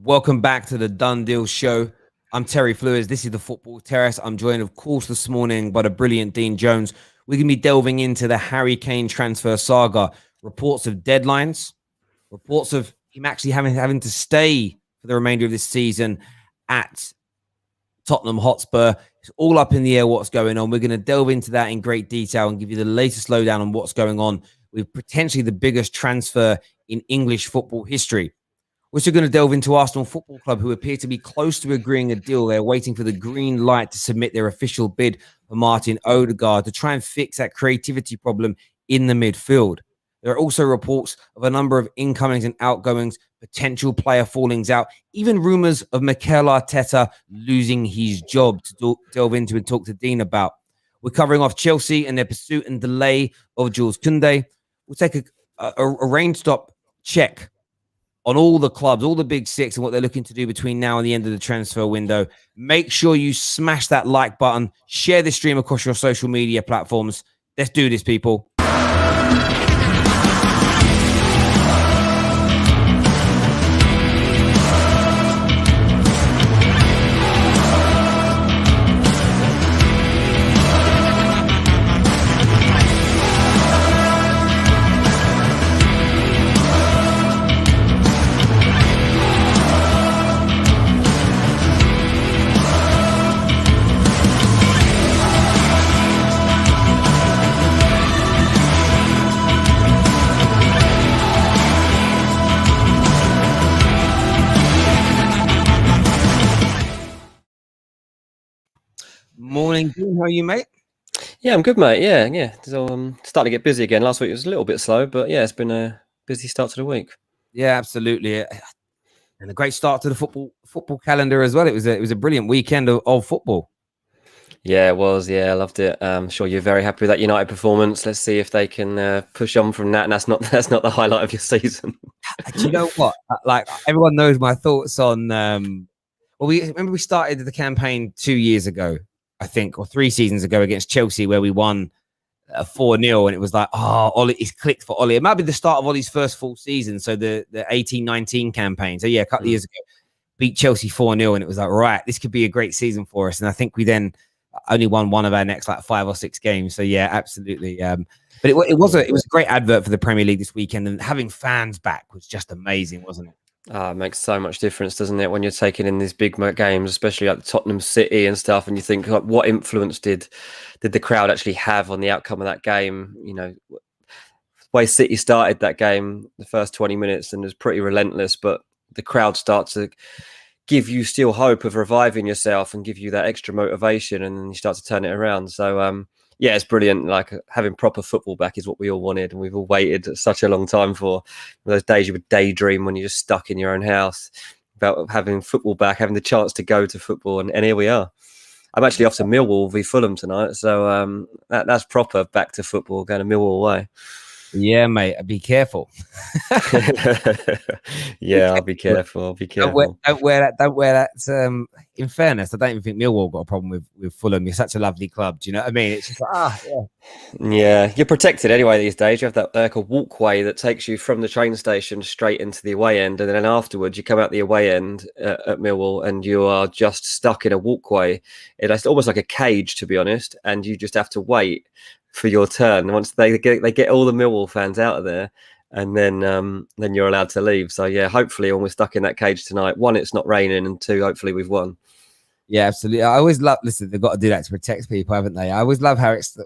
Welcome back to the Done Deal Show. I'm Terry Flewers. This is the Football Terrace. I'm joined, of course, this morning by the brilliant Dean Jones. We're going to be delving into the Harry Kane transfer saga. Reports of deadlines, reports of him actually having to stay for the remainder of this season at Tottenham Hotspur. It's all up in the air what's going on. We're going to delve into that in great detail and give you the latest lowdown on what's going on with potentially the biggest transfer in English football history. We're also going to delve into Arsenal Football Club, who appear to be close to agreeing a deal. They're waiting for the green light to submit their official bid for Martin Odegaard to try and fix that creativity problem in the midfield. There are also reports of a number of incomings and outgoings, potential player fallings out, even rumours of Mikel Arteta losing his job to delve into and talk to Dean about. We're covering off Chelsea and their pursuit and delay of Jules Kounde. We'll take a rain stop check on all the clubs, all the big six, and what they're looking to do between now and the end of the transfer window. Make sure you smash that like button. Share this stream across your social media platforms. Let's do this, people. Morning, Dean. How are you, mate? Yeah, I'm good, mate. Yeah. So starting to get busy again. Last week was a little bit slow, but yeah, it's been a busy start to the week. Yeah, absolutely. And a great start to the football calendar as well. It was a brilliant weekend of football. Yeah, it was. Yeah, I loved it. I'm sure you're very happy with that United performance. Let's see if they can push on from that. And that's not the highlight of your season. Do you know what? Like, everyone knows my thoughts on. We started the campaign 2 years ago, I think, or 3 seasons ago against Chelsea, where we won 4-0, and it was like, Ollie, it's clicked for Ollie. It might be the start of Ollie's first full season, so the 18-19 campaign. So yeah, a couple of years ago, beat Chelsea 4-0, and it was like, right, this could be a great season for us. And I think we then only won one of our next 5 or 6 games. So yeah, absolutely. But it was a great advert for the Premier League this weekend, and having fans back was just amazing, wasn't it? It makes so much difference, doesn't it, when you're taking in these big games, especially like the Tottenham City and stuff, and you think, like, what influence did the crowd actually have on the outcome of that game? You know, the way City started that game, the first 20 minutes, and it was pretty relentless, but the crowd starts to give you still hope of reviving yourself and give you that extra motivation, and then you start to turn it around. So, yeah, it's brilliant. Like, having proper football back is what we all wanted, and we've all waited such a long time for. Those days you would daydream when you're just stuck in your own house about having football back, having the chance to go to football, and here we are. I'm actually off to Millwall v Fulham tonight, so that's proper back to football, going to Millwall away. Yeah, mate, be careful. Yeah, I'll be careful. Don't wear that. In fairness, I don't even think Millwall got a problem with Fulham. You're such a lovely club. Do you know what I mean? It's just like, yeah, you're protected anyway these days. You have that like a walkway that takes you from the train station straight into the away end, and then afterwards you come out the away end at Millwall, and you are just stuck in a walkway. It's almost like a cage, to be honest, and you just have to wait for your turn. Once they get all the Millwall fans out of there, and then you're allowed to leave. So yeah, hopefully when we're stuck in that cage tonight, 1, it's not raining, and 2, hopefully we've won. Yeah, absolutely. I always love. Listen, they've got to do that to protect people, haven't they? I always love how it's.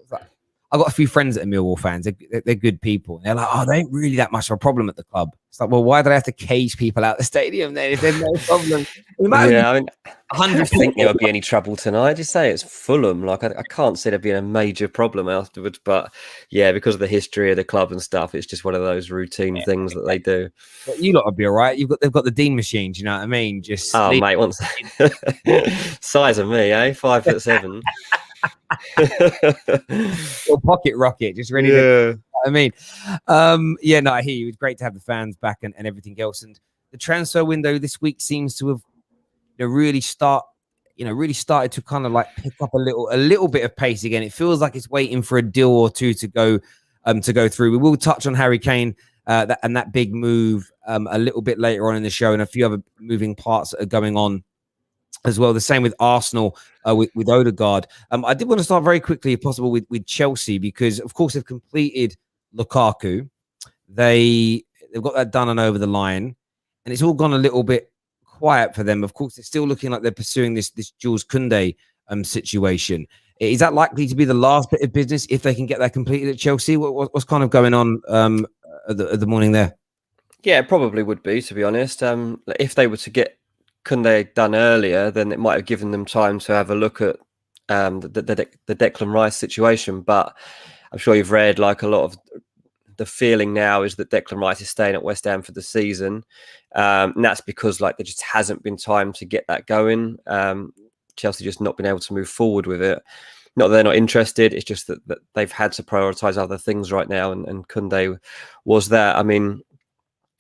I've got a few friends that are Millwall fans. They're good people. They're like, they ain't really that much of a problem at the club. It's like, well, why do they have to cage people out the stadium then if there's no problem? Yeah, I mean, I don't think there would be any trouble tonight. Just say it's Fulham. Like, I can't see there being a major problem afterwards. But yeah, because of the history of the club and stuff, it's just one of those routine things that they do. But you lot will be all right. They've got the Dean machines. You know what I mean? Just mate, once size of me, 5'7". Your pocket rocket, just ready to. I mean, I hear you. It's great to have the fans back and everything else. And the transfer window this week seems to have really started to kind of like pick up a little bit of pace again. It feels like it's waiting for a deal or two to go through. We will touch on Harry Kane that big move a little bit later on in the show, and a few other moving parts that are going on as well. The same with Arsenal with Odegaard. I did want to start very quickly, if possible, with Chelsea, because of course they've completed Lukaku. They've got that done and over the line, and it's all gone a little bit quiet for them. Of course, they're still looking like they're pursuing this Jules Kounde situation. Is that likely to be the last bit of business if they can get that completed at Chelsea? What's kind of going on at the morning there? Yeah, it probably would be, to be honest. If they were to get Kounde done earlier, then it might have given them time to have a look at the Declan Rice situation. But I'm sure you've read, like, a lot of the feeling now is that Declan Rice is staying at West Ham for the season. And that's because, like, there just hasn't been time to get that going. Chelsea just not been able to move forward with it. Not that they're not interested, it's just that they've had to prioritise other things right now, and Kounde was that. I mean,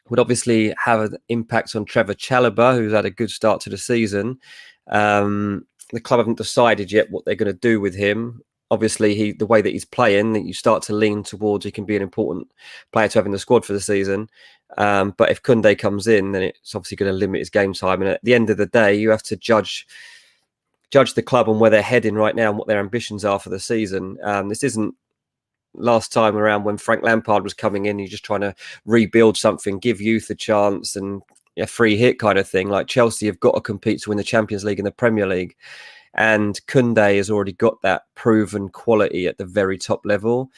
would obviously have an impact on Trevor Chalobah, who's had a good start to the season. The club haven't decided yet what they're going to do with him. Obviously, the way that he's playing, that you start to lean towards he can be an important player to have in the squad for the season. But if Kounde comes in, then it's obviously going to limit his game time. And at the end of the day, you have to judge the club on where they're heading right now and what their ambitions are for the season. This isn't last time around when Frank Lampard was coming in. You're just trying to rebuild something, give youth a chance, and a free hit kind of thing. Like, Chelsea have got to compete to win the Champions League and the Premier League. And Kounde has already got that proven quality at the very top level.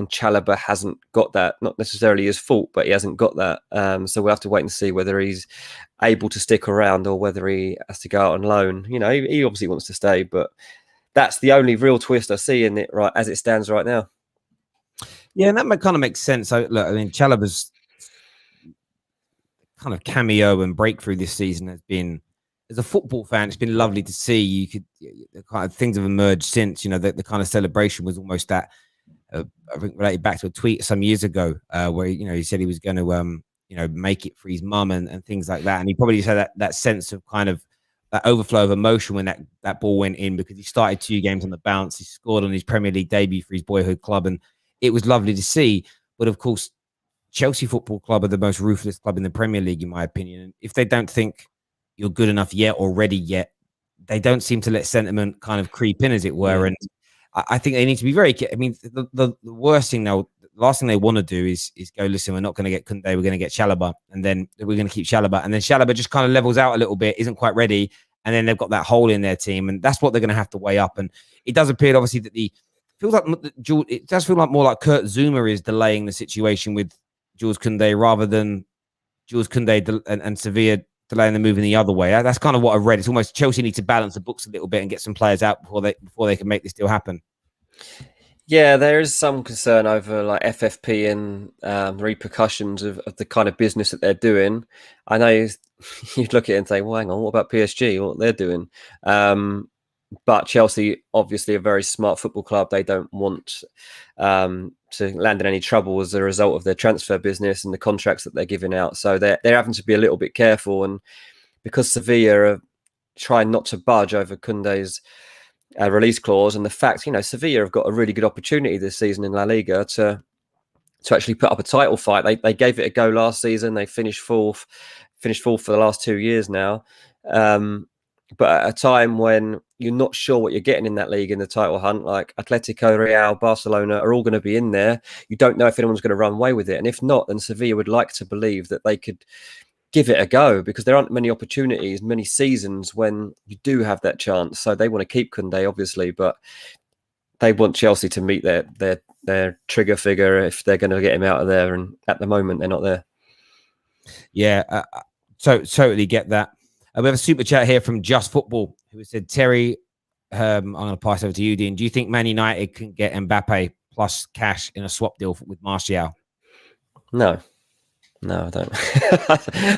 And Chalobah hasn't got that, not necessarily his fault, but he hasn't got that. So we'll have to wait and see whether he's able to stick around or whether he has to go out on loan. You know, he obviously wants to stay, but that's the only real twist I see in it right as it stands right now. Yeah, and that kind of makes sense. Look, I mean, Chalobah's kind of cameo and breakthrough this season has been, as a football fan, it's been lovely to see. You could, the kind of things have emerged since, you know, the kind of celebration was almost that, I think, related back to a tweet some years ago where, you know, he said he was going to, you know, make it for his mum and things like that. And he probably just had that sense of kind of that overflow of emotion when that ball went in, because he started 2 games on the bounce. He scored on his Premier League debut for his boyhood club, and it was lovely to see. But of course, Chelsea Football Club are the most ruthless club in the Premier League, in my opinion. And if they don't think you're good enough yet or ready yet, they don't seem to let sentiment kind of creep in, as it were. And I think they need to be very careful. I mean, the worst thing now, the last thing they want to do is go, listen, we're not going to get Kounde, we're going to get Chalobah, and then we're going to keep Chalobah, and then Chalobah just kind of levels out a little bit, isn't quite ready, and then they've got that hole in their team, and that's what they're going to have to weigh up. And it does appear, obviously, that it does feel like more like Kurt Zouma is delaying the situation with Jules Kounde rather than Jules Kounde and Sevilla delaying the move in the other way. That's kind of what I've read. It's almost Chelsea need to balance the books a little bit and get some players out before they can make this deal happen. Yeah, there is some concern over, like, FFP and repercussions of the kind of business that they're doing. I know you'd look at it and say, well, hang on, what about PSG? What they're doing? But Chelsea, obviously a very smart football club. They don't want to land in any trouble as a result of their transfer business and the contracts that they're giving out. So they're having to be a little bit careful. And because Sevilla are trying not to budge over Kounde's release clause, and the fact, you know, Sevilla have got a really good opportunity this season in La Liga to actually put up a title fight. They gave it a go last season. They finished fourth for the last 2 years now. But at a time when you're not sure what you're getting in that league, in the title hunt, like Atletico, Real, Barcelona are all going to be in there. You don't know if anyone's going to run away with it. And if not, then Sevilla would like to believe that they could give it a go, because there aren't many opportunities, many seasons when you do have that chance. So they want to keep Kounde, obviously, but they want Chelsea to meet their trigger figure if they're going to get him out of there. And at the moment, they're not there. Yeah, so totally get that. We have a super chat here from Just Football, who said, Terry, I'm going to pass over to you, Dean. Do you think Man United can get Mbappe plus cash in a swap deal with Martial? No, I don't.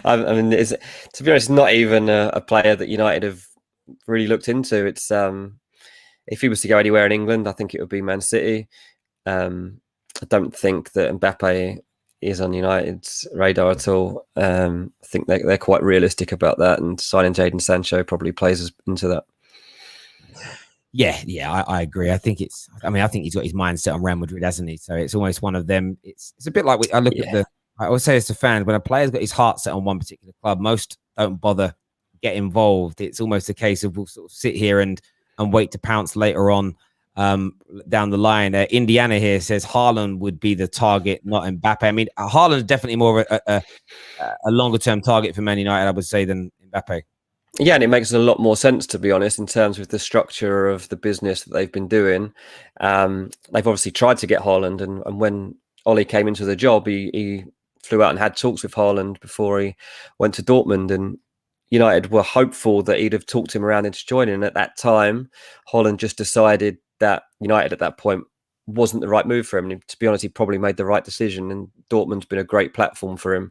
I mean, to be honest, not even a player that United have really looked into. It's if he was to go anywhere in England, I think it would be Man City. I don't think that Mbappe is on United's radar at all. I think they're quite realistic about that, and signing Jadon Sancho probably plays into that. Yeah, I agree. I think he's got his mind set on Real Madrid, hasn't he? So it's almost one of them. It's a bit like I look at I always say this to fans, when a player's got his heart set on one particular club, most don't bother get involved. It's almost a case of we'll sort of sit here and wait to pounce later on down the line. Indiana here says Haaland would be the target, not Mbappe. I mean, Haaland is definitely more of a longer term target for Man United, I would say, than Mbappe. Yeah, and it makes a lot more sense, to be honest, in terms of the structure of the business that they've been doing. They've obviously tried to get Haaland, and when Ollie came into the job, he flew out and had talks with Haaland before he went to Dortmund, and United were hopeful that he'd have talked him around into joining. And at that time, Haaland just decided that United at that point wasn't the right move for him. And to be honest, he probably made the right decision, and Dortmund's been a great platform for him.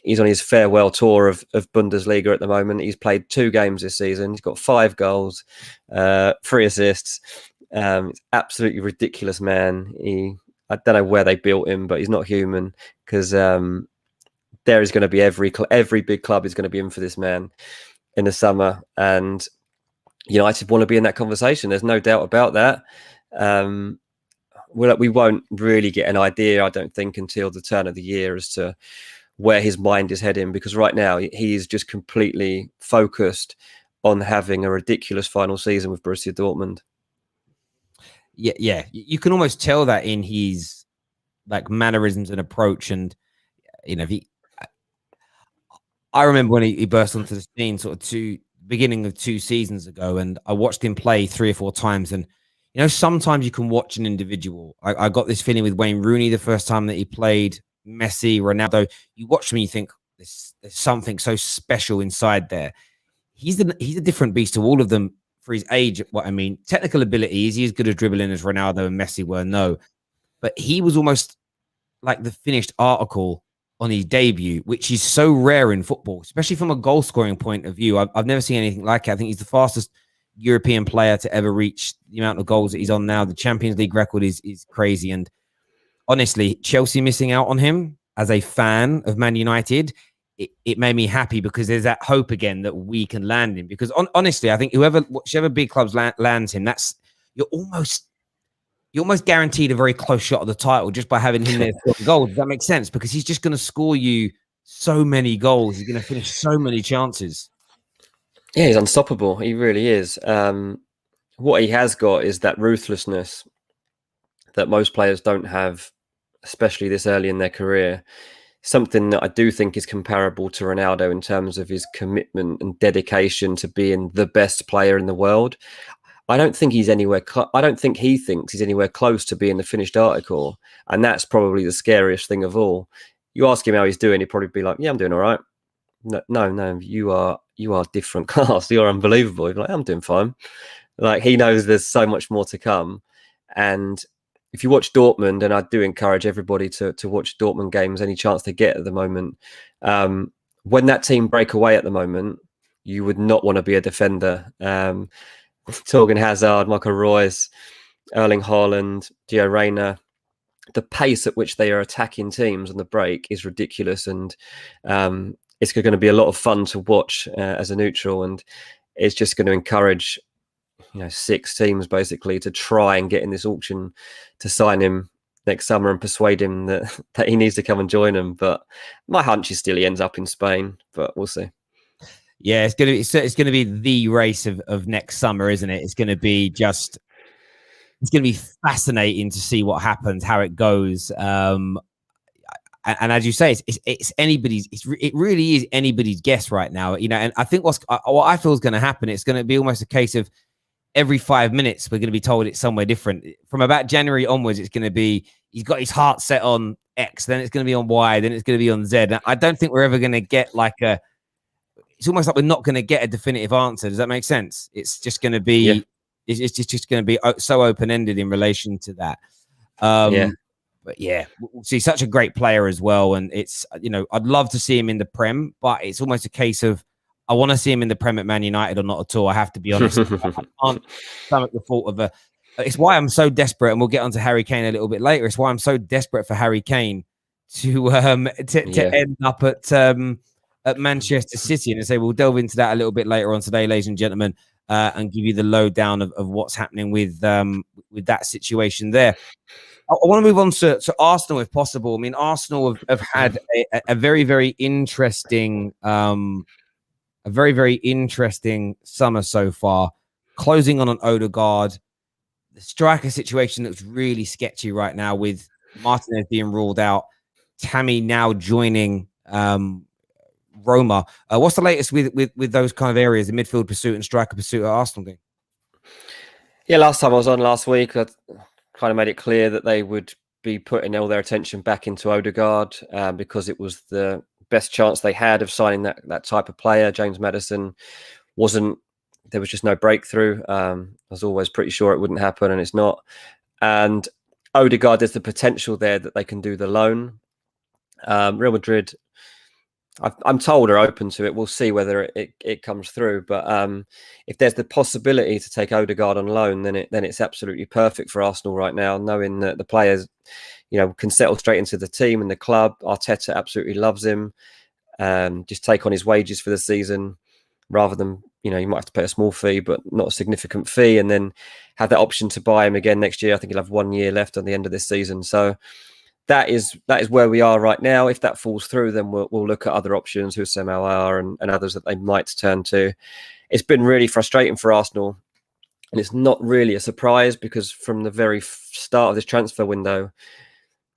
He's on his farewell tour of Bundesliga at the moment. He's played 2 games this season. He's got 5 goals, 3 assists. It's absolutely ridiculous, man. I don't know where they built him, but he's not human, because there is going to be every big club is going to be in for this man in the summer, and United want to be in that conversation. There's no doubt about that. We won't really get an idea, I don't think, until the turn of the year as to where his mind is heading, because right now he is just completely focused on having a ridiculous final season with Borussia Dortmund. Yeah, you can almost tell that in his like mannerisms and approach. And I remember when he burst onto the scene sort of beginning of 2 seasons ago, and I watched him play 3 or 4 times. And sometimes you can watch an individual. I got this feeling with Wayne Rooney the first time that he played, Messi, Ronaldo. You watch him and you think there's something so special inside there. He's a different beast to all of them for his age. What I mean, technical ability, is he as good at dribbling as Ronaldo and Messi were? No. But he was almost like the finished article on his debut, which is so rare in football, especially from a goal scoring point of view. I've never seen anything like it. I think he's the fastest European player to ever reach the amount of goals that he's on now. The Champions League record is crazy. And honestly, Chelsea missing out on him as a fan of Man United, it made me happy, because there's that hope again that we can land him. Because honestly, I think whichever big clubs lands him, you're almost guaranteed a very close shot at the title just by having him there for goals. Does that make sense? Because he's just going to score you so many goals. He's going to finish so many chances. Yeah, he's unstoppable. He really is. What he has got is that ruthlessness that most players don't have, especially this early in their career. Something that I do think is comparable to Ronaldo in terms of his commitment and dedication to being the best player in the world. I don't think he's anywhere. I don't think he thinks he's anywhere close to being the finished article, and that's probably the scariest thing of all. You ask him how he's doing, he'd probably be like, "Yeah, I'm doing all right." No, you are different class. You're unbelievable. He'd be like, "I'm doing fine." Like, he knows there's so much more to come. And if you watch Dortmund, and I do encourage everybody to watch Dortmund games any chance they get at the moment, when that team break away at the moment, you would not want to be a defender. Torgan Hazard, Michael Royce, Erling Haaland, Gio Reyna, the pace at which they are attacking teams on the break is ridiculous, and it's going to be a lot of fun to watch as a neutral, and it's just going to encourage 6 teams basically to try and get in this auction to sign him next summer and persuade him that he needs to come and join them. But my hunch is still he ends up in Spain, but we'll see. Yeah, it's going to be the race of next summer, isn't it? It's going to be fascinating to see what happens, how it goes. And as you say, it's anybody's. It really is anybody's guess right now. And I think what I feel is going to happen. It's going to be almost a case of every 5 minutes we're going to be told it's somewhere different. From about January onwards, it's going to be he's got his heart set on X, then it's going to be on Y, then it's going to be on Z. And I don't think we're ever going to get like a. It's almost like we're not going to get a definitive answer. Does that make sense? It's just going to be, yeah. It's just going to be so open-ended in relation to that. But yeah, we'll see. Such a great player as well. And it's, I'd love to see him in the Prem, but it's almost a case of, I want to see him in the Prem at Man United or not at all. I have to be honest. I can't stomach the thought of it's why I'm so desperate, and we'll get onto Harry Kane a little bit later. It's why I'm so desperate for Harry Kane to end up at Manchester City, and I say we'll delve into that a little bit later on today, ladies and gentlemen. and give you the lowdown of what's happening with that situation there. I want to move on to Arsenal if possible. I mean, Arsenal have had a very, very interesting summer so far, closing on an Odegaard. The striker situation looks really sketchy right now with Martinez being ruled out, Tammy now joining Roma. What's the latest with those kind of areas, the midfield pursuit and striker pursuit at Arsenal game? Yeah, last time I was on last week, I kind of made it clear that they would be putting all their attention back into Odegaard because it was the best chance they had of signing that type of player. James Maddison there was just no breakthrough. I was always pretty sure it wouldn't happen, and it's not. And Odegaard, there's the potential there that they can do the loan. Real Madrid, I'm told, are open to it. We'll see whether it comes through. But if there's the possibility to take Odegaard on loan, then it's absolutely perfect for Arsenal right now, knowing that the players, can settle straight into the team and the club. Arteta absolutely loves him. Just take on his wages for the season, rather than you might have to pay a small fee, but not a significant fee, and then have that option to buy him again next year. I think he'll have 1 year left on the end of this season. So that is where we are right now. If that falls through, then we'll look at other options, Houssem Aouar and others that they might turn to. It's been really frustrating for Arsenal, and it's not really a surprise because from the very start of this transfer window,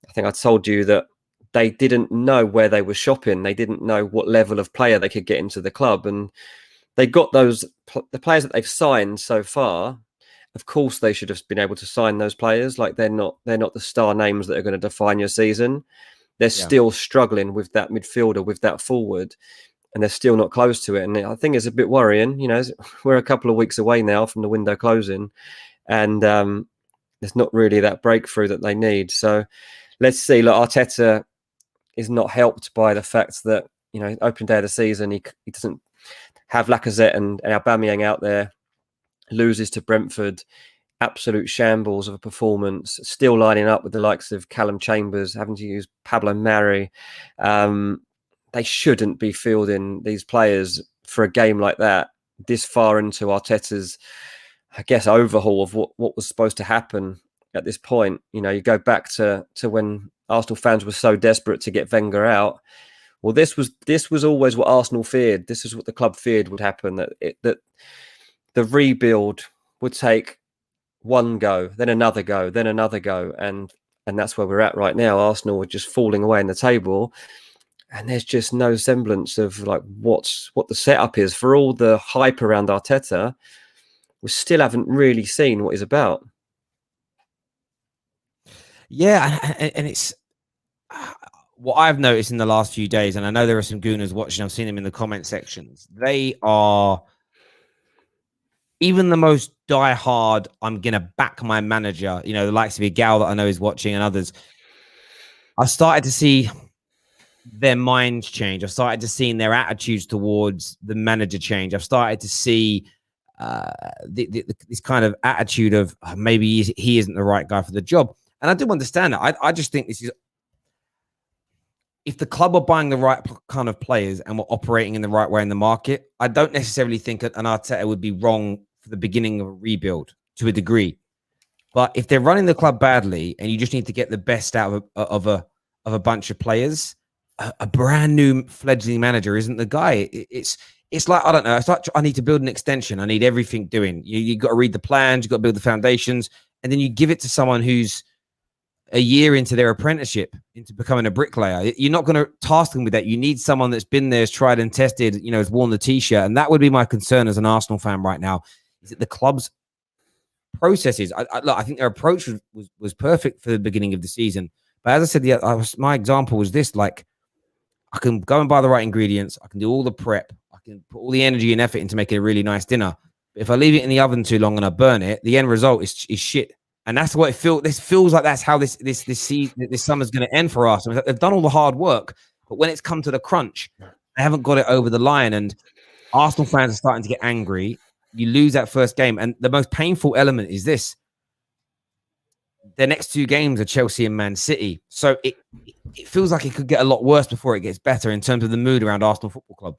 I think I told you that they didn't know where they were shopping. They didn't know what level of player they could get into the club, and they got the players that they've signed so far. Of course, they should have been able to sign those players. Like they're not the star names that are going to define your season. They're still struggling with that midfielder, with that forward, and they're still not close to it. And I think it's a bit worrying. We're a couple of weeks away now from the window closing, and there's not really that breakthrough that they need. So let's see. Look, Arteta is not helped by the fact that opening day of the season he doesn't have Lacazette and Aubameyang out there. Loses to Brentford, absolute shambles of a performance, still lining up with the likes of Callum Chambers, having to use Pablo Mari. They shouldn't be fielding these players for a game like that this far into Arteta's, I guess, overhaul of what was supposed to happen at this point. You go back to when Arsenal fans were so desperate to get Wenger out. Well, this was always what Arsenal feared. This is what the club feared would happen, that the rebuild would take one go, then another go, then another go. And that's where we're at right now. Arsenal are just falling away in the table. And there's just no semblance of like what the setup is. For all the hype around Arteta, we still haven't really seen what he's about. Yeah, and it's what I've noticed in the last few days, and I know there are some gooners watching, I've seen them in the comment sections. They are... Even the most die-hard, I'm going to back my manager, the likes of Igal that I know is watching and others. I started to see their minds change. I've started to see their attitudes towards the manager change. I've started to see this kind of attitude of maybe he isn't the right guy for the job. And I do understand that. I just think this is... If the club were buying the right kind of players and were operating in the right way in the market, I don't necessarily think an Arteta would be wrong for the beginning of a rebuild to a degree. But if they're running the club badly and you just need to get the best out of a bunch of players, a brand new fledgling manager isn't the guy. It's like, I don't know. It's like I need to build an extension. I need everything doing. You got to read the plans. You got to build the foundations, and then you give it to someone who's a year into their apprenticeship into becoming a bricklayer. You're not going to task them with that. You need someone that's been there, has tried and tested, has worn the t-shirt. And that would be my concern as an Arsenal fan right now, is that the club's processes. I think their approach was perfect for the beginning of the season. But as I said, my example was this, like, I can go and buy the right ingredients. I can do all the prep. I can put all the energy and effort into making a really nice dinner. But if I leave it in the oven too long and I burn it, the end result is shit. And that's what it feels. This feels like that's how this summer's going to end for us. They've done all the hard work, but when it's come to the crunch, they haven't got it over the line. And Arsenal fans are starting to get angry. You lose that first game, and the most painful element is this: their next two games are Chelsea and Man City. So it feels like it could get a lot worse before it gets better in terms of the mood around Arsenal Football Club.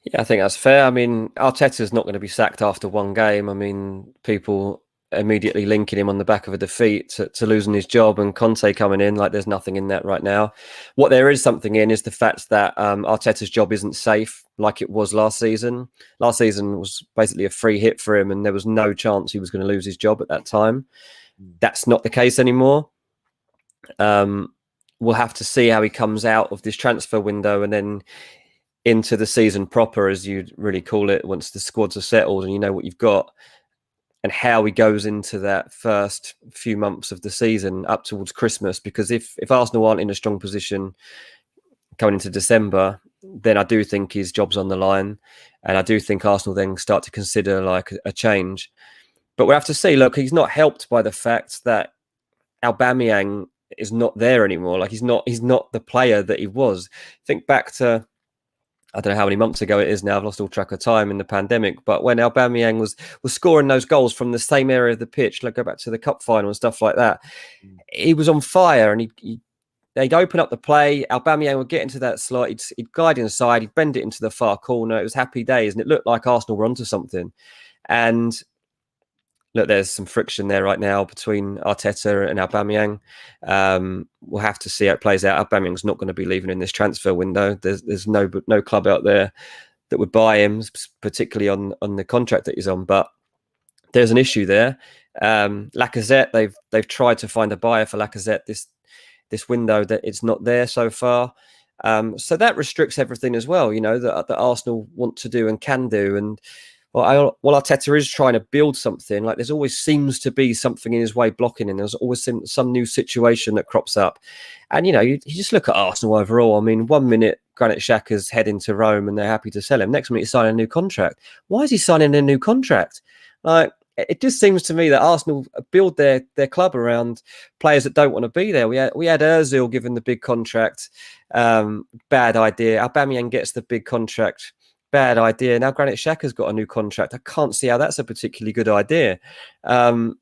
Yeah, I think that's fair. I mean, Arteta's not going to be sacked after one game. I mean, people immediately linking him on the back of a defeat to losing his job, and Conte coming in, like there's nothing in that right now. What there is something in is the fact that Arteta's job isn't safe like it was last season. Last season was basically a free hit for him, and there was no chance he was going to lose his job at that time. That's not the case anymore. We'll have to see how he comes out of this transfer window and then into the season proper, as you'd really call it, once the squads are settled and you know what you've got, and how he goes into that first few months of the season up towards Christmas. Because if Arsenal aren't in a strong position coming into December, then I do think his job's on the line, and I do think Arsenal then start to consider like a change. But we'll have to see. Look, he's not helped by the fact that Aubameyang is not there anymore. Like he's not the player that he was. Think back to, I don't know how many months ago it is now. I've lost all track of time in the pandemic. But when Aubameyang was scoring those goals from the same area of the pitch, like go back to the cup final and stuff like that, he was on fire, and they'd open up the play. Aubameyang would get into that slot. He'd guide inside. He'd bend it into the far corner. It was happy days, and it looked like Arsenal were onto something. And look, there's some friction there right now between Arteta and Aubameyang. We'll have to see how it plays out. Aubameyang's not going to be leaving in this transfer window. There's no club out there that would buy him, particularly on the contract that he's on. But there's an issue there. Lacazette, they've tried to find a buyer for Lacazette this window, that it's not there so far. So that restricts everything as well, you know, that Arsenal want to do and can do. And well, Arteta is trying to build something. Like there's always seems to be something in his way blocking, and there's always some new situation that crops up. And you know, you just look at Arsenal overall. I mean, 1 minute Granit Xhaka's heading to Rome and they're happy to sell him. Next minute he's signing a new contract. Why is he signing a new contract? Like it just seems to me that Arsenal build their club around players that don't want to be there. We had Özil given the big contract. Bad idea. Aubameyang gets the big contract. Bad idea. Now Granit Xhaka's got a new contract. I can't see how that's a particularly good idea. Look,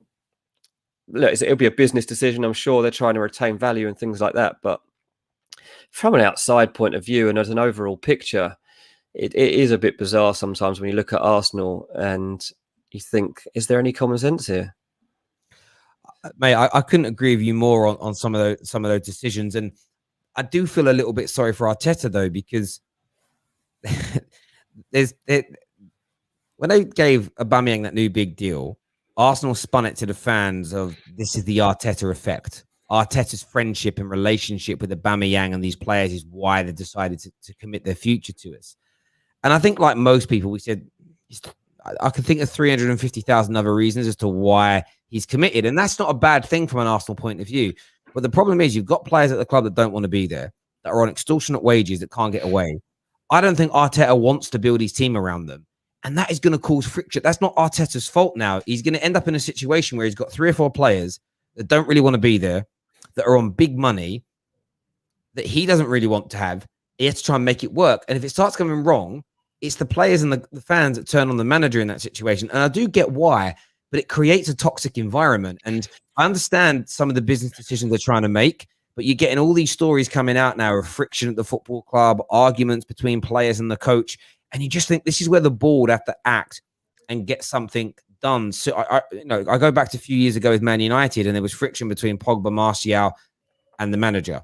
it'll be a business decision. I'm sure they're trying to retain value and things like that. But from an outside point of view and as an overall picture, it is a bit bizarre sometimes when you look at Arsenal and you think, is there any common sense here? Mate, I couldn't agree with you more on some of those decisions. And I do feel a little bit sorry for Arteta, though, because when they gave Aubameyang that new big deal, Arsenal spun it to the fans of this is the Arteta effect. Arteta's friendship and relationship with Aubameyang and these players is why they decided to commit their future to us. And I think, like most people, we said I could think of 350,000 other reasons as to why he's committed, and that's not a bad thing from an Arsenal point of view. But the problem is, you've got players at the club that don't want to be there, that are on extortionate wages, that can't get away. I don't think Arteta wants to build his team around them. And that is going to cause friction. That's not Arteta's fault now. He's going to end up in a situation where he's got 3 or 4 players that don't really want to be there, that are on big money, that he doesn't really want to have. He has to try and make it work. And if it starts going wrong, it's the players and the fans that turn on the manager in that situation. And I do get why, but it creates a toxic environment. And I understand some of the business decisions they're trying to make, but you're getting all these stories coming out now of friction at the football club, arguments between players and the coach. And you just think this is where the board have to act and get something done. So I go back to a few years ago with Man United, and there was friction between Pogba, Martial, and the manager.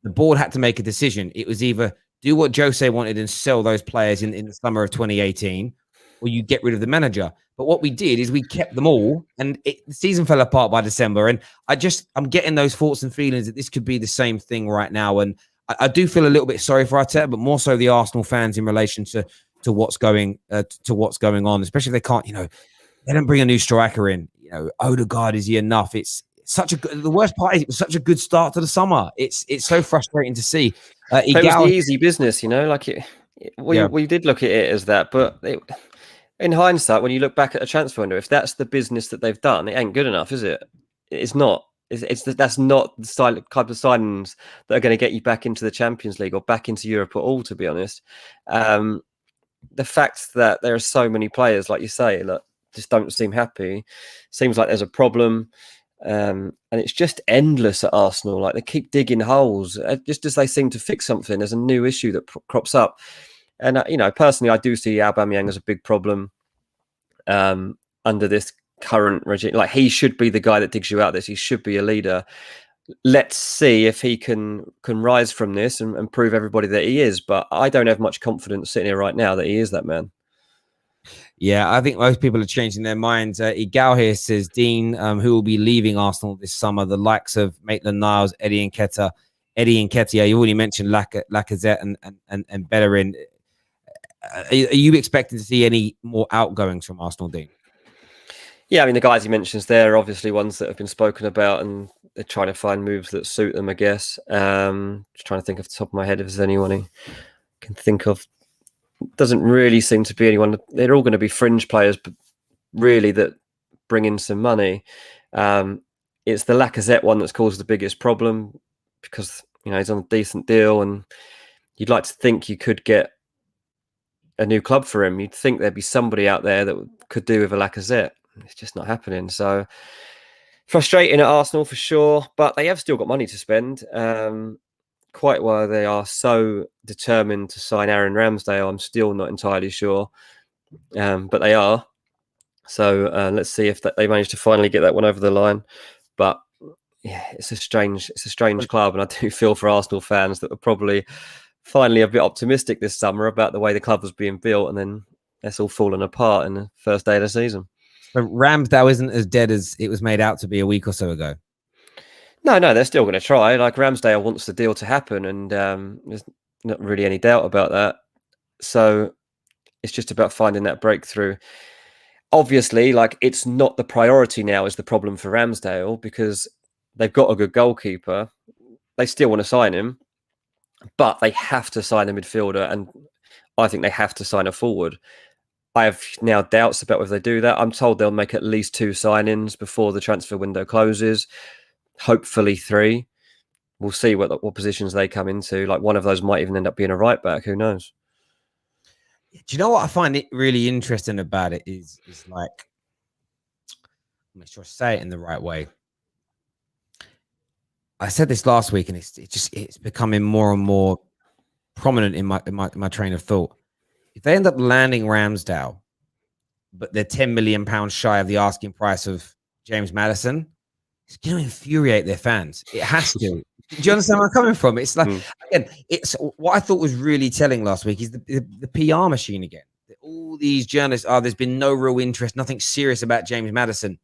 The board had to make a decision. It was either do what Jose wanted and sell those players in the summer of 2018, or you get rid of the manager. But what we did is we kept them all, and the season fell apart by December. And I'm getting those thoughts and feelings that this could be the same thing right now. And I do feel a little bit sorry for Arteta, but more so the Arsenal fans in relation to what's going on, especially if they can't, they don't bring a new striker in. Odegaard, is he enough? It's the worst part is it was such a good start to the summer. It's so frustrating to see. It was the easy business, we did look at it as that, but in hindsight, when you look back at a transfer window, if that's the business that they've done, it ain't good enough, is it? It's not. That's not the type of signings that are going to get you back into the Champions League or back into Europe at all, to be honest. The fact that there are so many players, like you say, just don't seem happy. Seems like there's a problem. And it's just endless at Arsenal. Like they keep digging holes. Just as they seem to fix something, there's a new issue that crops up. And personally, I do see Aubameyang as a big problem under this current regime. Like, he should be the guy that digs you out this. He should be a leader. Let's see if he can rise from this and prove everybody that he is. But I don't have much confidence sitting here right now that he is that man. Yeah, I think most people are changing their minds. Igal here says, Dean, who will be leaving Arsenal this summer? The likes of Maitland-Niles, Eddie Nketiah. You already mentioned Lacazette and Bellerin. Are you expecting to see any more outgoings from Arsenal, Dean? Yeah, I mean, the guys he mentions there are obviously ones that have been spoken about, and they're trying to find moves that suit them, I guess. Just trying to think off the top of my head if there's anyone I can think of. Doesn't really seem to be anyone. They're all going to be fringe players, but really that bring in some money. It's the Lacazette one that's caused the biggest problem, because he's on a decent deal, and you'd like to think you could get a new club for him. You'd think there'd be somebody out there that could do with a Lacazette. It's just not happening. So frustrating at Arsenal for sure, but they have still got money to spend. Quite why they are so determined to sign Aaron Ramsdale, I'm still not entirely sure, but they are. So let's see if they manage to finally get that one over the line. But yeah, it's a strange club, and I do feel for Arsenal fans that were probably finally a bit optimistic this summer about the way the club was being built, and then it's all fallen apart in the first day of the season. But Ramsdale isn't as dead as it was made out to be a week or so ago. No, they're still going to try. Like, Ramsdale wants the deal to happen, and there's not really any doubt about that. So it's just about finding that breakthrough. Obviously, like, it's not the priority now is the problem for Ramsdale, because they've got a good goalkeeper. They still want to sign him, but they have to sign a midfielder, and I think they have to sign a forward. I have now doubts about whether they do that. I'm told they'll make at least 2 signings before the transfer window closes. Hopefully 3. We'll see what positions they come into. Like, one of those might even end up being a right back. Who knows? Do you know what I find it really interesting about it is like, make sure I say it in the right way. I said this last week, and it's becoming more and more prominent in my train of thought. If they end up landing Ramsdale, but they're £10 million shy of the asking price of James Maddison, it's going to infuriate their fans. It has to. Do you understand where I'm coming from? It's like, again, it's what I thought was really telling last week is the PR machine again. All these journalists, there's been no real interest, nothing serious about James Maddison.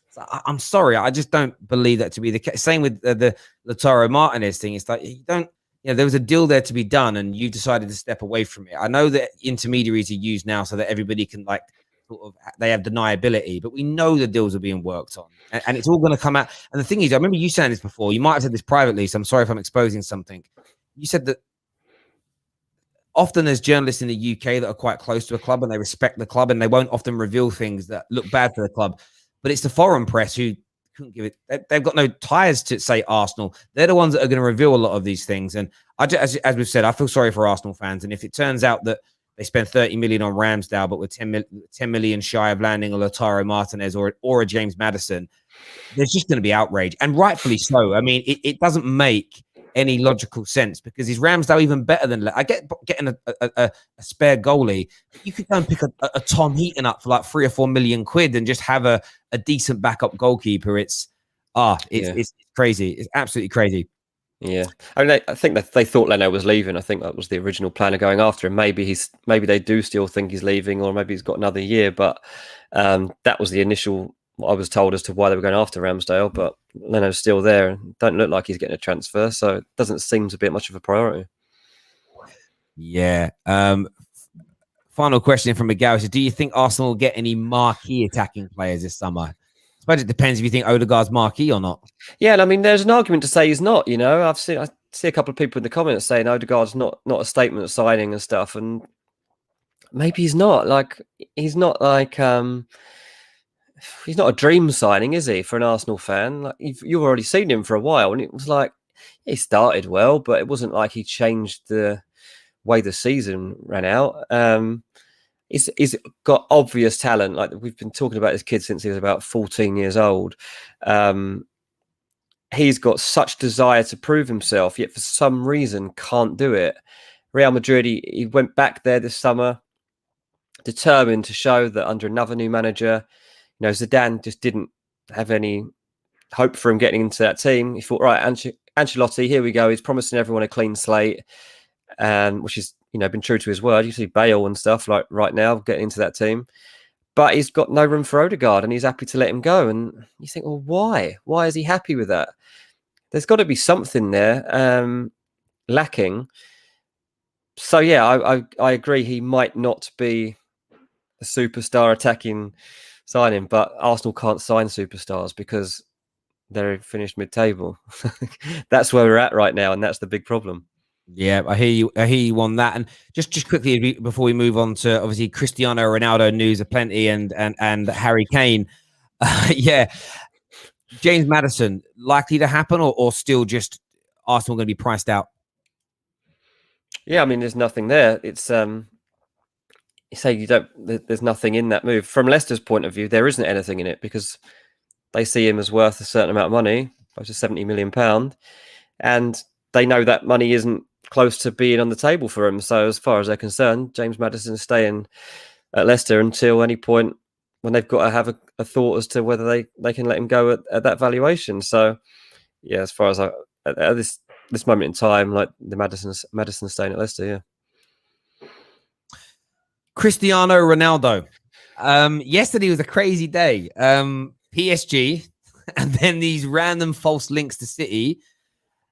So I'm sorry, I just don't believe that to be the case. Same with the Lautaro Martinez thing. It's like, you don't, there was a deal there to be done, and you decided to step away from it. I know that intermediaries are used now so that everybody can, like, sort of, they have deniability, but we know the deals are being worked on, and it's all going to come out. And the thing is, I remember you saying this before. You might have said this privately, so I'm sorry if I'm exposing something. You said that often there's journalists in the UK that are quite close to a club and they respect the club, and they won't often reveal things that look bad for the club. But it's the foreign press who couldn't give it. They've got no ties to, say, Arsenal. They're the ones that are going to reveal a lot of these things. And as we've said, I feel sorry for Arsenal fans. And if it turns out that they spend 30 million on Ramsdale, but with 10 million shy of landing a Lautaro Martinez or a James Maddison, there's just going to be outrage, and rightfully so. I mean, it doesn't make any logical sense, because is Ramsdale even better than? I get getting a spare goalie. You could go and pick a Tom Heaton up for like 3 or 4 million quid and just have a decent backup goalkeeper. It's crazy. It's absolutely crazy. Yeah, I mean, I think that they thought Leno was leaving. I think that was the original plan of going after him. Maybe they do still think he's leaving, or maybe he's got another year. But that was the initial, what I was told, as to why they were going after Ramsdale. But Leno's still there, and don't look like he's getting a transfer, so it doesn't seem to be much of a priority. Yeah. Final question from Miguel: do you think Arsenal will get any marquee attacking players this summer? I suppose it depends if you think Odegaard's marquee or not. Yeah, and I mean, there's an argument to say he's not. I see a couple of people in the comments saying Odegaard's not a statement signing and stuff, and maybe he's not. Like, he's not like he's not a dream signing, is he, for an Arsenal fan? Like, you've already seen him for a while, and it was like he started well, but it wasn't like he changed the way the season ran out. He's got obvious talent. Like, we've been talking about this kid since he was about 14 years old. He's got such desire to prove himself, yet for some reason can't do it. Real Madrid, he went back there this summer, determined to show that under another new manager, Zidane just didn't have any hope for him getting into that team. He thought, right, Ancelotti, here we go. He's promising everyone a clean slate, which is, been true to his word. You see Bale and stuff like right now getting into that team. But he's got no room for Odegaard and he's happy to let him go. And you think, well, why? Why is he happy with that? There's got to be something there lacking. So, yeah, I agree. He might not be a superstar attacking signing, but Arsenal can't sign superstars because they're finished mid-table. That's where we're at right now, and that's the big problem. Yeah, I hear you on that. And just quickly before we move on to obviously Cristiano Ronaldo news aplenty and Harry Kane. Yeah, James Maddison likely to happen, or still just Arsenal going to be priced out? Yeah, I mean, there's nothing there. It's you say there's nothing in that move. From Leicester's point of view, there isn't anything in it because they see him as worth a certain amount of money, close to £70 million, and they know that money isn't close to being on the table for him. So as far as they're concerned, James Maddison is staying at Leicester until any point when they've got to have a thought as to whether they can let him go at that valuation. So yeah, as far as at this moment in time, like the Maddison staying at Leicester, yeah. Cristiano Ronaldo. Yesterday was a crazy day. PSG, and then these random false links to City,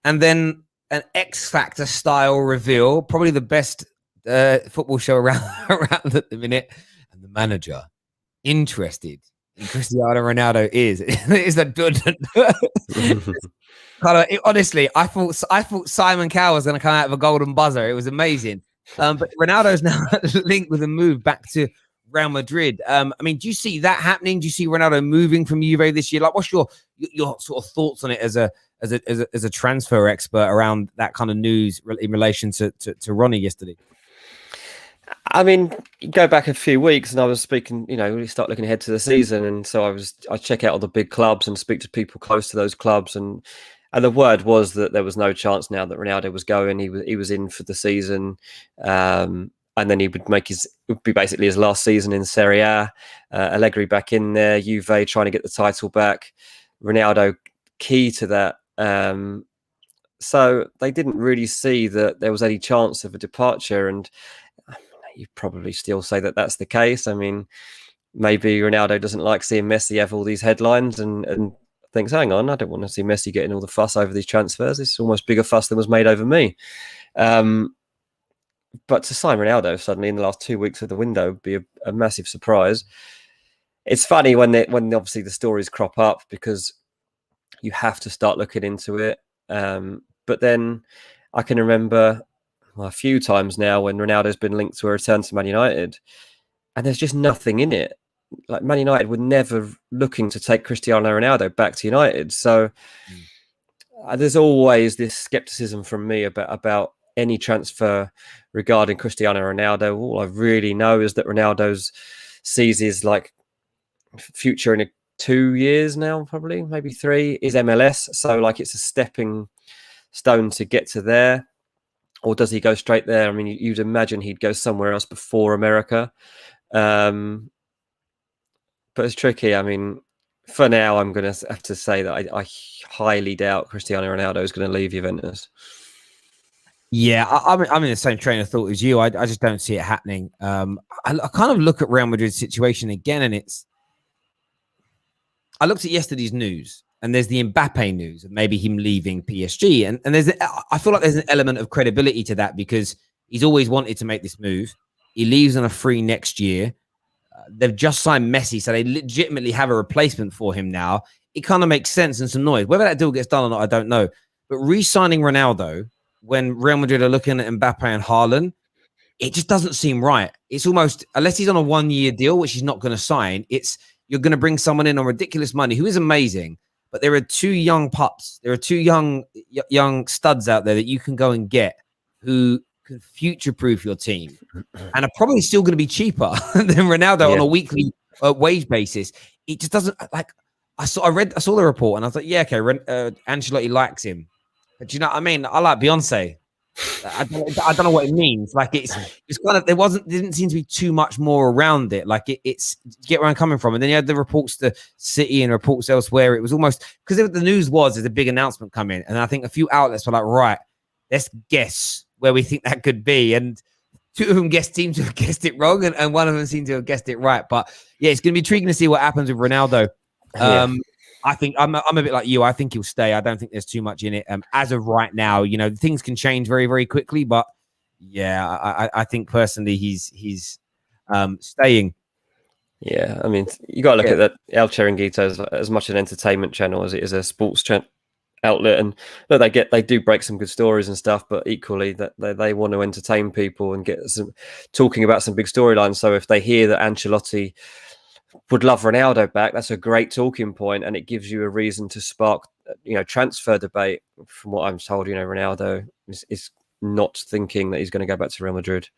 and then an X Factor style reveal, probably the best football show around at the minute. And the manager interested in Cristiano Ronaldo is honestly, I thought Simon Cowell was going to come out of a golden buzzer. It was amazing. But Ronaldo's now linked with a move back to Real Madrid. I mean, do you see that happening? Do you see Ronaldo moving from Juve this year? Like, what's your sort of thoughts on it as a transfer expert around that kind of news in relation to Ronnie yesterday? I mean, you go back a few weeks and I was speaking, we start looking ahead to the season. And so I check out all the big clubs and speak to people close to those clubs. And the word was that there was no chance now that Ronaldo was going. He was in for the season. And then it would be basically his last season in Serie A. Allegri back in there, Juve trying to get the title back. Ronaldo key to that. So they didn't really see that there was any chance of a departure. And you probably still say that that's the case. I mean, maybe Ronaldo doesn't like seeing Messi have all these headlines and thinks, hang on, I don't want to see Messi getting all the fuss over these transfers. It's almost bigger fuss than was made over me. But to sign Ronaldo suddenly in the last 2 weeks of the window would be a massive surprise. It's funny when obviously the stories crop up because you have to start looking into it. But then I can remember a few times now when Ronaldo's been linked to a return to Man United and there's just nothing in it. Like Man United were never looking to take Cristiano Ronaldo back to United. So there's always this skepticism from me about any transfer regarding Cristiano Ronaldo. All I really know is that Ronaldo's sees his future in 2 years now, probably maybe 3, is MLS. So it's a stepping stone to get to there. Or does he go straight there? I mean, you'd imagine he'd go somewhere else before America. But it's tricky. I mean, for now, I'm going to have to say that I highly doubt Cristiano Ronaldo is going to leave Juventus. Yeah, I'm in the same train of thought as you. I just don't see it happening. I kind of look at Real Madrid's situation again, and I looked at yesterday's news, and there's the Mbappe news of maybe him leaving PSG, and I feel like there's an element of credibility to that because he's always wanted to make this move. He leaves on a free next year. They've just signed Messi, so they legitimately have a replacement for him now. It kind of makes sense and some noise. Whether that deal gets done or not, I don't know. But re-signing Ronaldo when Real Madrid are looking at Mbappe and Haaland, it just doesn't seem right. It's almost, unless he's on a 1-year deal, which he's not going to sign, you're going to bring someone in on ridiculous money who is amazing, but there are 2 young pups. There are 2 young studs out there that you can go and get who can future-proof your team and are probably still going to be cheaper than Ronaldo on a weekly wage basis. It just doesn't, I saw the report and I was like, yeah, okay, Ancelotti likes him. But do you know what I mean? I like Beyonce. I don't know what it means. Like it's kind of didn't seem to be too much more around it. Like it's get where I'm coming from. And then you had the reports to City and reports elsewhere. It was almost because the news was there's a big announcement coming, and I think a few outlets were like, right, let's guess where we think that could be. And two of them seemed to have guessed it wrong, and one of them seemed to have guessed it right. But yeah, it's going to be intriguing to see what happens with Ronaldo. I think I'm a bit like you. I think he'll stay. I don't think there's too much in it. As of right now, things can change very, very quickly. But yeah, I think personally he's staying. Yeah, I mean, you got to look at that. El Chiringuito is as much an entertainment channel as it is a sports outlet, and look, they do break some good stories and stuff, but equally that they want to entertain people and get some talking about some big storylines. So if they hear that Ancelotti would love Ronaldo back, that's a great talking point, and it gives you a reason to spark, transfer debate. From what I'm told, Ronaldo is not thinking that he's going to go back to Real Madrid.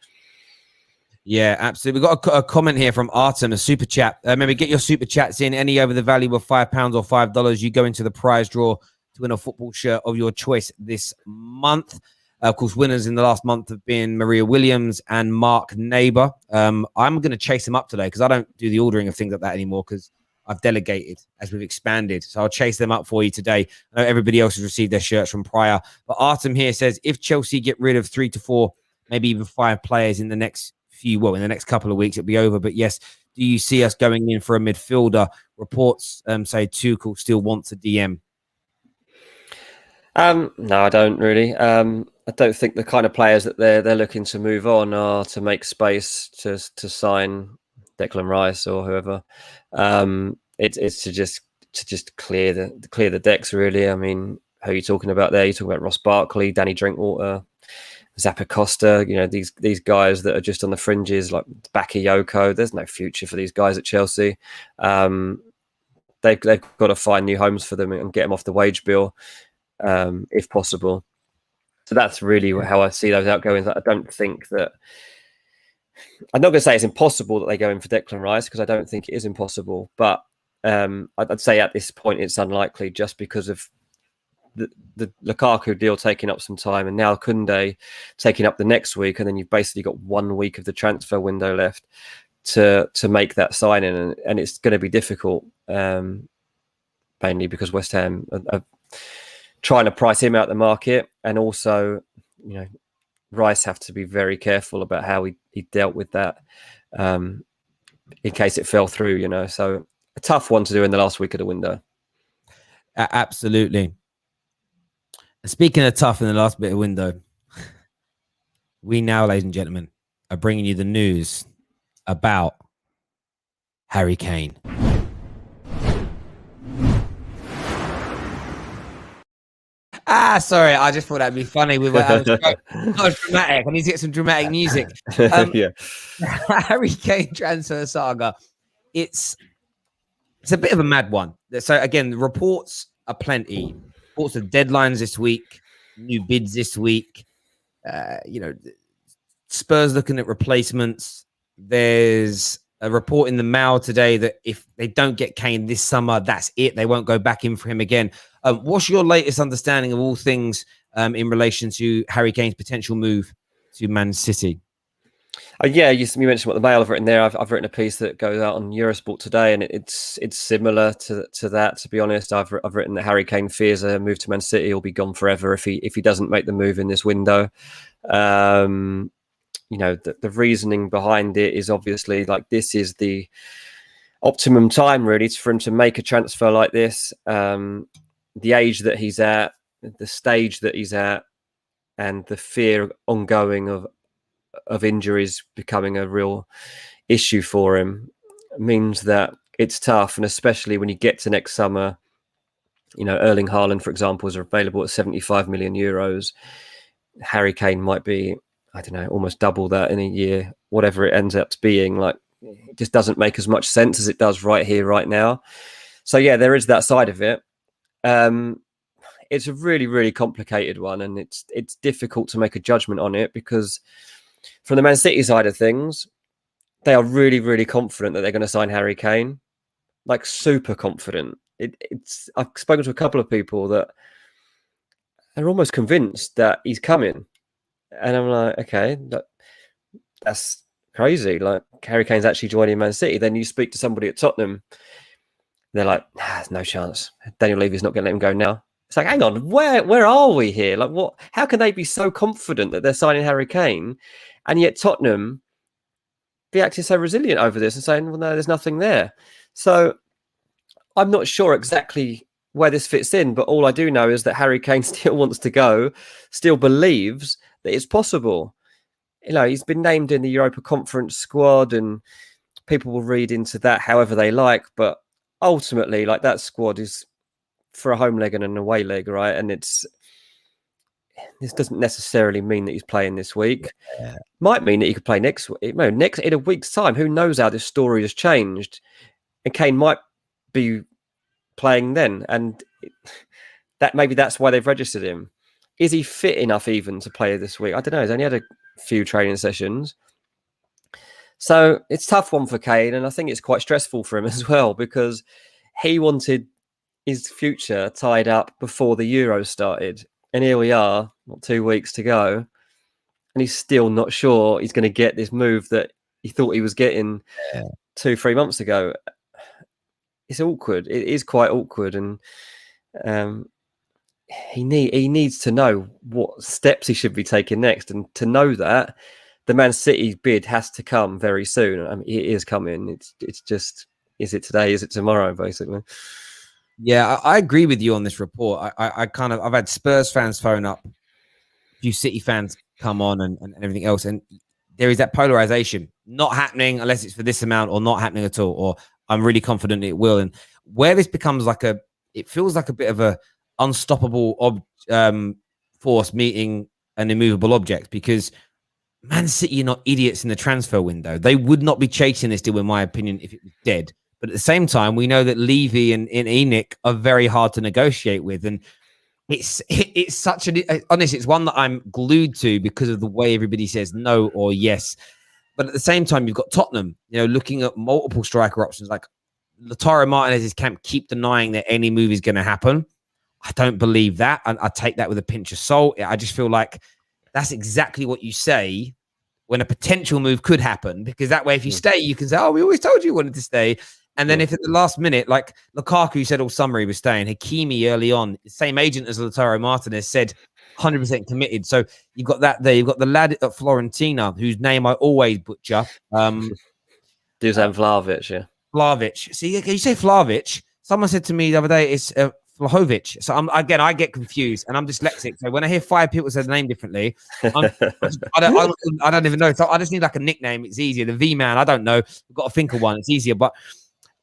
Yeah, absolutely. We've got a comment here from Artem, a super chat. Remember, get your super chats in. Any over the value of £5 or $5, you go into the prize draw to win a football shirt of your choice this month. Of course, winners in the last month have been Maria Williams and Mark Neighbour. I'm going to chase them up today because I don't do the ordering of things like that anymore because I've delegated as we've expanded. So I'll chase them up for you today. I know everybody else has received their shirts from prior. But Artem here says, if Chelsea get rid of 3 to 4, maybe even 5 players in the next in the next couple of weeks, it'll be over. But yes, do you see us going in for a midfielder? Reports say Tuchel still wants a DM. No, I don't really. I don't think the kind of players that they're looking to move on are to make space to sign Declan Rice or whoever. It's to just clear the decks, really. I mean, who are you talking about there? You're talking about Ross Barkley, Danny Drinkwater, Zappacosta. These guys that are just on the fringes, like Bakayoko. There's no future for these guys at Chelsea. They've got to find new homes for them and get them off the wage bill. If possible. So that's really how I see those outgoings. I don't think that I'm not going to say it's impossible that they go in for Declan Rice because I don't think it is impossible, but I'd say at this point it's unlikely just because of the Lukaku deal taking up some time and now Kounde taking up the next week, and then you've basically got 1 week of the transfer window left to make that signing, and it's going to be difficult, mainly because West Ham are trying to price him out the market, and also, Rice have to be very careful about how he dealt with that in case it fell through, So a tough one to do in the last week of the window. Absolutely. Speaking of tough in the last bit of window, we now, ladies and gentlemen, are bringing you the news about Harry Kane. Sorry, I just thought that'd be funny. That was dramatic. I need to get some dramatic music. Yeah. Harry Kane transfer saga. It's a bit of a mad one. So again, the reports are plenty. Reports of deadlines this week, new bids this week. Spurs looking at replacements. There's a report in the Mail today that if they don't get Kane this summer, that's it. They won't go back in for him again. What's your latest understanding of all things in relation to Harry Kane's potential move to Man City? Yeah, you mentioned what the Mail have written there. I've written a piece that goes out on Eurosport today, and it's similar to that. To be honest, I've written that Harry Kane fears a move to Man City will be gone forever if he doesn't make the move in this window. The reasoning behind it is obviously like this is the optimum time really for him to make a transfer like this. The age that he's at, the stage that he's at, and the fear ongoing of injuries becoming a real issue for him means that it's tough. And especially when you get to next summer, Erling Haaland, for example, is available at 75 million euros. Harry Kane might be, I don't know, almost double that in a year, whatever it ends up being. Like, it just doesn't make as much sense as it does right here, right now. So yeah, there is that side of it. It's a really, really complicated one, and it's difficult to make a judgment on it because from the Man City side of things, they are really, really confident that they're going to sign Harry Kane, like super confident. I've spoken to a couple of people that are almost convinced that he's coming. And I'm like, okay, that's crazy. Like, Harry Kane's actually joining Man City. Then you speak to somebody at Tottenham, they're like, there's no chance. Daniel Levy's not going to let him go now. It's like, hang on, where are we here? Like, what? How can they be so confident that they're signing Harry Kane, and yet Tottenham be acting so resilient over this and saying, well, no, there's nothing there. So I'm not sure exactly where this fits in, but all I do know is that Harry Kane still wants to go, still believes that it's possible. You know, he's been named in the Europa Conference squad, and people will read into that however they like, but ultimately, like, that squad is for a home leg and an away leg, right? And this doesn't necessarily mean that he's playing this week. Yeah. Might mean that he could play next week. Next in a week's time. Who knows how this story has changed? And Kane might be playing then, and that maybe that's why they've registered him. Is he fit enough even to play this week? I don't know. He's only had a few training sessions. So it's a tough one for Kane, and I think it's quite stressful for him as well, because he wanted his future tied up before the Euros started. And here we are, not 2 weeks to go, and he's still not sure he's going to get this move that he thought he was getting 2-3 months ago. It's awkward. It is quite awkward, and he needs to know what steps he should be taking next, and to know that the Man City bid has to come very soon. I mean, it is coming. It's just, is it today? Is it tomorrow? Basically. Yeah, I agree with you on this report. I've had Spurs fans phone up, a few City fans come on, and everything else, and there is that polarization. Not happening unless it's for this amount, or not happening at all, or I'm really confident it will. And where this becomes it feels like a bit of a unstoppable force meeting an immovable object, because Man City are not idiots in the transfer window. They would not be chasing this deal, in my opinion, if it was dead. But at the same time, we know that Levy and ENIC are very hard to negotiate with. And it's such honestly, it's one that I'm glued to because of the way everybody says no or yes. But at the same time, you've got Tottenham, looking at multiple striker options. Like Lautaro Martinez's camp keep denying that any move is going to happen. I don't believe that. And I take that with a pinch of salt. I just feel like that's exactly what you say when a potential move could happen, because that way, if you stay, you can say, oh, we always told you wanted to stay. And then if at the last minute, like Lukaku said all summer he was staying, Hakimi early on, the same agent as Lautaro Martinez, said 100% committed. So you've got that there. You've got the lad at Fiorentina, whose name I always butcher. Dusan Vlahovic, yeah. Vlahovic. See, you say Vlahovic. Someone said to me the other day, it's Vlahovic. So I get confused, and I'm dyslexic. So when I hear 5 people say the name differently, I don't even know. So I just need like a nickname. It's easier. The V-Man, I don't know. We've got to think of one. It's easier. But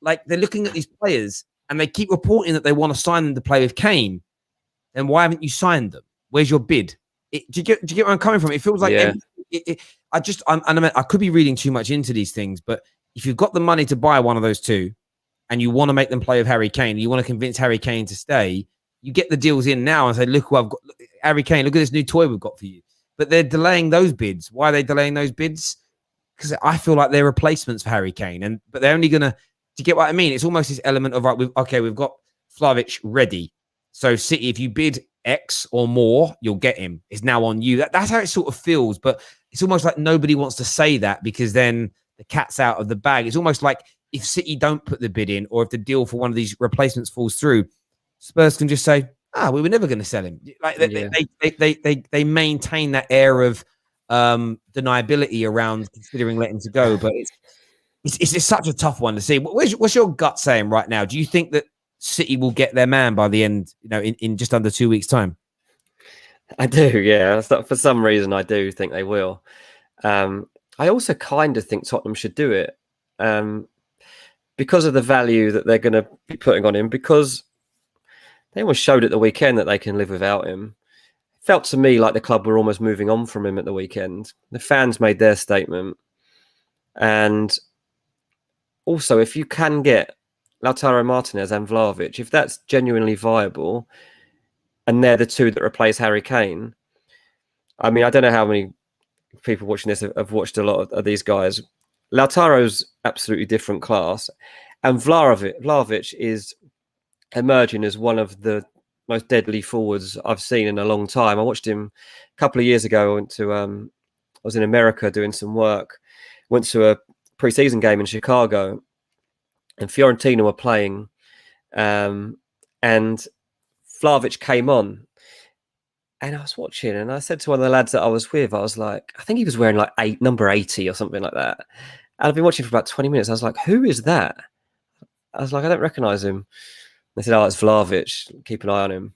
like, they're looking at these players, and they keep reporting that they want to sign them to play with Kane. Then why haven't you signed them? Where's your bid? Do you get where I'm coming from? It feels like I could be reading too much into these things, but if you've got the money to buy one of those two, and you want to make them play with Harry Kane, you want to convince Harry Kane to stay, you get the deals in now and say, look who I've got. Harry Kane, look at this new toy we've got for you. But they're delaying those bids. Why are they delaying those bids? Because I feel like they're replacements for Harry Kane. But they're only going to get what I mean? It's almost this element of, right, we've got Vlahovic ready. So City, if you bid X or more, you'll get him. It's now on you. That's how it sort of feels. But it's almost like nobody wants to say that, because then the cat's out of the bag. It's almost like if City don't put the bid in, or if the deal for one of these replacements falls through, Spurs can just say, we were never going to sell him. Like they maintain that air of deniability around considering letting to go. But it's such a tough one to see. What's your gut saying right now? Do you think that City will get their man by the end, in just under 2 weeks' time? I do, yeah. For some reason, I do think they will. I also kind of think Tottenham should do it. Because of the value that they're going to be putting on him, because they almost showed at the weekend that they can live without him. It felt to me like the club were almost moving on from him at the weekend. The fans made their statement. And also, if you can get Lautaro Martinez and Vlahovic, if that's genuinely viable, and they're the two that replace Harry Kane, I mean, I don't know how many people watching this have watched a lot of these guys. Lautaro's absolutely different class, and Vlahovic is emerging as one of the most deadly forwards I've seen in a long time. I watched him a couple of years ago. I was in America doing some work. Went to a pre-season game in Chicago, and Fiorentina were playing, and Vlahovic came on, and I was watching, and I said to one of the lads that I was with, I was like, I think he was wearing like number 80 or something like that. And I've been watching for about 20 minutes. I was like, who is that? I was like, I don't recognise him. They said, oh, it's Vlahovic. Keep an eye on him.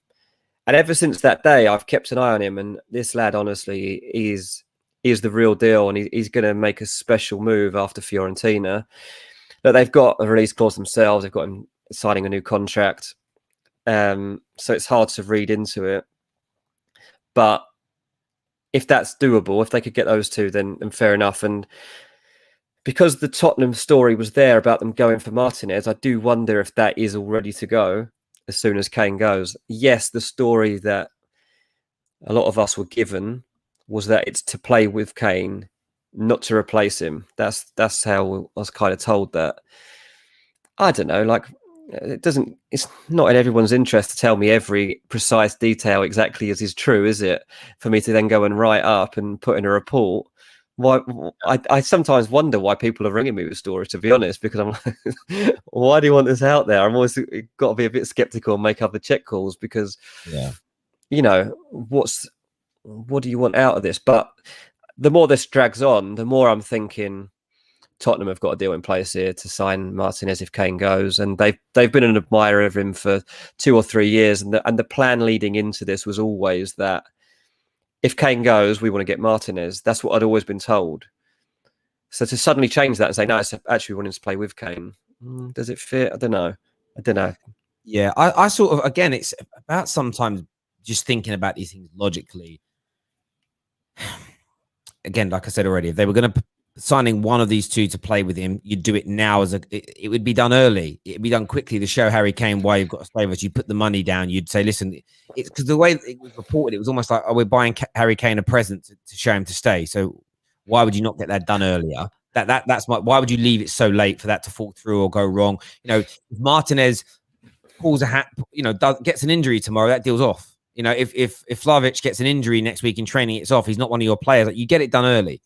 And ever since that day, I've kept an eye on him. And this lad, honestly, is the real deal. And he's going to make a special move after Fiorentina. But they've got a release clause themselves. They've got him signing a new contract. So it's hard to read into it. But if that's doable, if they could get those two, then fair enough. And because the Tottenham story was there about them going for Martinez, I do wonder if that is all ready to go as soon as Kane goes. Yes, the story that a lot of us were given was that it's to play with Kane, not to replace him. That's how I was kind of told that. I don't know, like it's not in everyone's interest to tell me every precise detail exactly as is true, is it? For me to then go and write up and put in a report. Why I sometimes wonder why people are ringing me with stories, to be honest, because I'm like, why do you want this out there? I'm always got to be a bit skeptical and make other check calls because, you know, what do you want out of this? But the more this drags on, the more I'm thinking Tottenham have got a deal in place here to sign Martinez if Kane goes, and they've been an admirer of him for 2 or 3 years, and the plan leading into this was always that if Kane goes, we want to get Martinez. That's what I'd always been told. So to suddenly change that and say, no, it's actually wanting to play with Kane, does it fit? I don't know. Yeah, I sort of, again, it's about sometimes just thinking about these things logically. Again, like I said already, if they were going to signing one of these two to play with him, you'd do it now it would be done early. It'd be done quickly to show Harry Kane why you've got to stay with us. You put the money down. You'd say, listen, it's because the way it was reported, it was almost like, oh, we're buying Harry Kane a present to show him to stay. So why would you not get that done earlier? Why would you leave it so late for that to fall through or go wrong? You know, if Martinez pulls a hat, you know, gets an injury tomorrow, that deal's off. You know, if Vlahovic gets an injury next week in training, it's off. He's not one of your players. Like, you get it done early.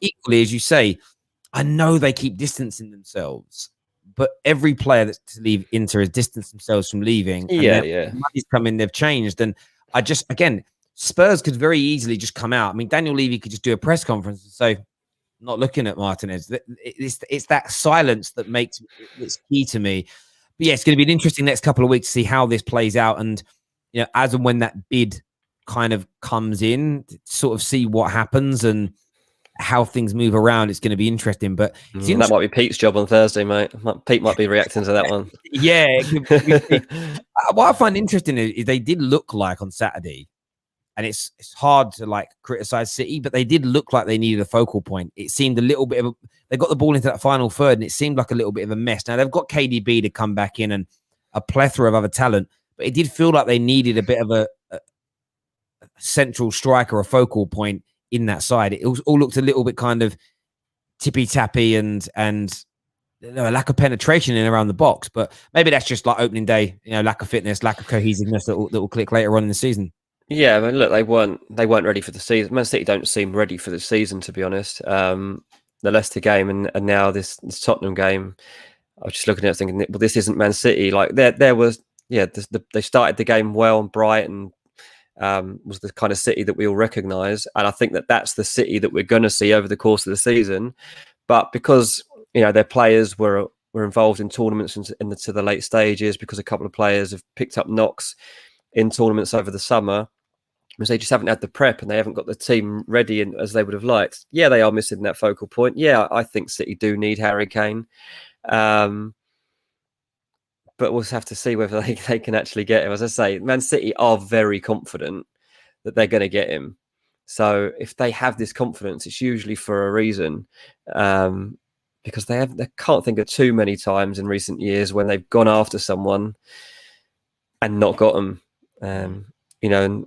Equally, as you say, I know they keep distancing themselves, but every player that's to leave Inter has distanced themselves from leaving. Yeah. Money's come in, they've changed. And again, Spurs could very easily just come out. I mean, Daniel Levy could just do a press conference and say, not looking at Martinez. It's that silence that makes it's key to me. But yeah, it's going to be an interesting next couple of weeks to see how this plays out. And, you know, as and when that bid kind of comes in, sort of see what happens and how things move around. It's going to be interesting. But that might be Pete's job on Thursday, mate. Pete might be reacting to that one. Yeah. What I find interesting is they did look like on Saturday, and it's hard to like criticize City, but they did look like they needed a focal point. It seemed a little bit of they got the ball into that final third, and it seemed like a little bit of a mess. Now they've got KDB to come back in and a plethora of other talent, but it did feel like they needed a bit of a central striker, a focal point in that side. It all looked a little bit kind of tippy-tappy and you know, a lack of penetration in around the box. But maybe that's just like opening day, you know, lack of fitness, lack of cohesiveness that will click later on in the season. Yeah, I mean, look, they weren't ready for the season. Man City don't seem ready for the season, to be honest. The Leicester game and now this Tottenham game, I was just looking at it thinking, well, this isn't Man City. Like there was, they started the game well and bright and was the kind of City that we all recognise, and I think that's the City that we're going to see over the course of the season. But because you know their players were involved in tournaments to the late stages, because a couple of players have picked up knocks in tournaments over the summer, because they just haven't had the prep and they haven't got the team ready as they would have liked. Yeah, they are missing that focal point. Yeah, I think City do need Harry Kane. But we'll have to see whether they can actually get him. As I say, Man City are very confident that they're going to get him. So if they have this confidence, it's usually for a reason, because they can't think of too many times in recent years when they've gone after someone and not got them. You know, and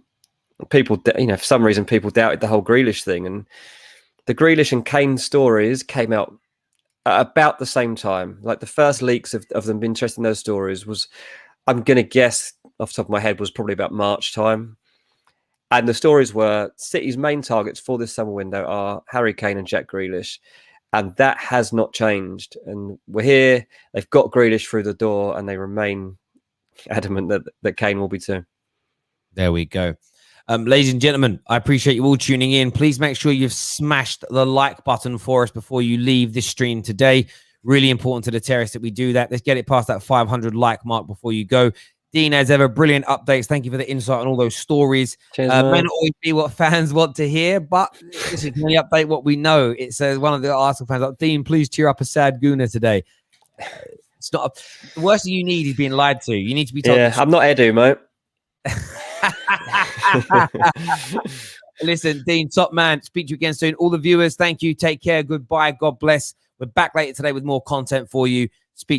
people, you know, for some reason, people doubted the whole Grealish thing, and the Grealish and Kane stories came out at about the same time. Like the first leaks of them interested in those stories was, I'm going to guess, off the top of my head, was probably about March time. And the stories were City's main targets for this summer window are Harry Kane and Jack Grealish. And that has not changed. And we're here. They've got Grealish through the door, and they remain adamant that Kane will be too. There we go. Ladies and gentlemen, I appreciate you all tuning in. Please make sure you've smashed the like button for us before you leave this stream today. Really important to the Terrace that we do that. Let's get it past that 500 like mark before you go. Dean, as ever, brilliant updates. Thank you for the insight on all those stories. Cheers, may not always be what fans want to hear, but this is only update what we know. It says one of the Arsenal fans, like, Dean, please cheer up a sad Gooner today. It's not the worst thing you need is being lied to. You need to be told. Yeah, I'm not Edu, mate. Listen, Dean, top man. Speak to you again soon. All the viewers, thank you. Take care. Goodbye. God bless. We're back later today with more content for you. Speak to you.